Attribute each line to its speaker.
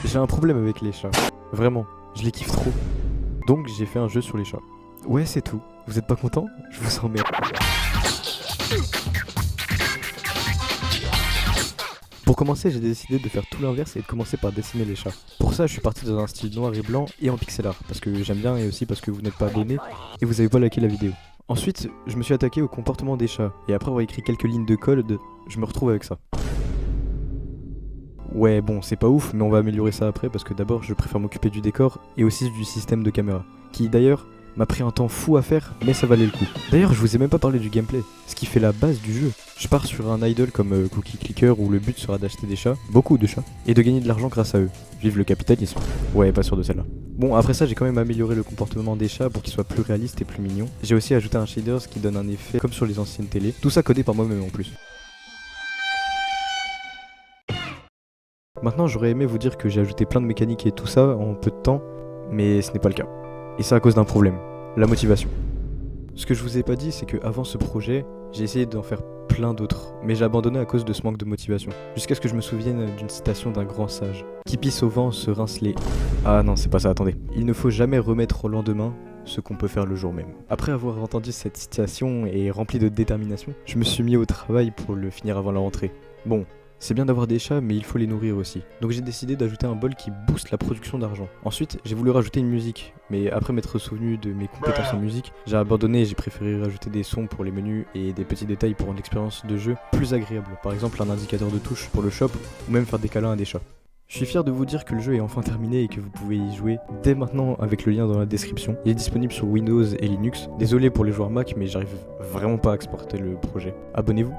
Speaker 1: J'ai un problème avec les chats. Vraiment, je les kiffe trop. Donc j'ai fait un jeu sur les chats. Ouais, c'est tout. Vous êtes pas content? Je vous emmerde. Pour commencer, j'ai décidé de faire tout l'inverse et de commencer par dessiner les chats. Pour ça, je suis parti dans un style noir et blanc et en pixel art, parce que j'aime bien et aussi parce que vous n'êtes pas abonné et vous avez pas liké la vidéo. Ensuite, je me suis attaqué au comportement des chats, et après avoir écrit quelques lignes de code, je me retrouve avec ça. Ouais, bon, c'est pas ouf, mais on va améliorer ça après parce que d'abord, je préfère m'occuper du décor et aussi du système de caméra, qui d'ailleurs m'a pris un temps fou à faire, mais ça valait le coup. D'ailleurs, je vous ai même pas parlé du gameplay, ce qui fait la base du jeu. Je pars sur un idle comme Cookie Clicker où le but sera d'acheter des chats, beaucoup de chats, et de gagner de l'argent grâce à eux. Vive le capitalisme. Ouais, pas sûr de celle-là. Bon, après ça, j'ai quand même amélioré le comportement des chats pour qu'il soit plus réaliste et plus mignon. J'ai aussi ajouté un shaders qui donne un effet comme sur les anciennes télés, tout ça codé par moi-même en plus. Maintenant, j'aurais aimé vous dire que j'ai ajouté plein de mécaniques et tout ça en peu de temps, mais ce n'est pas le cas. Et ça à cause d'un problème, la motivation. Ce que je vous ai pas dit, c'est que avant ce projet, j'ai essayé d'en faire plein d'autres, mais j'ai abandonné à cause de ce manque de motivation. Jusqu'à ce que je me souvienne d'une citation d'un grand sage. Qui pisse au vent se rince les... Ah non, c'est pas ça, attendez. Il ne faut jamais remettre au lendemain ce qu'on peut faire le jour même. Après avoir entendu cette citation et rempli de détermination, je me suis mis au travail pour le finir avant la rentrée. Bon, c'est bien d'avoir des chats, mais il faut les nourrir aussi. Donc j'ai décidé d'ajouter un bol qui booste la production d'argent. Ensuite, j'ai voulu rajouter une musique, mais après m'être souvenu de mes compétences en musique, j'ai abandonné et j'ai préféré rajouter des sons pour les menus et des petits détails pour rendre l'expérience de jeu plus agréable. Par exemple un indicateur de touche pour le shop, ou même faire des câlins à des chats. Je suis fier de vous dire que le jeu est enfin terminé et que vous pouvez y jouer dès maintenant avec le lien dans la description. Il est disponible sur Windows et Linux. Désolé pour les joueurs Mac, mais j'arrive vraiment pas à exporter le projet. Abonnez-vous.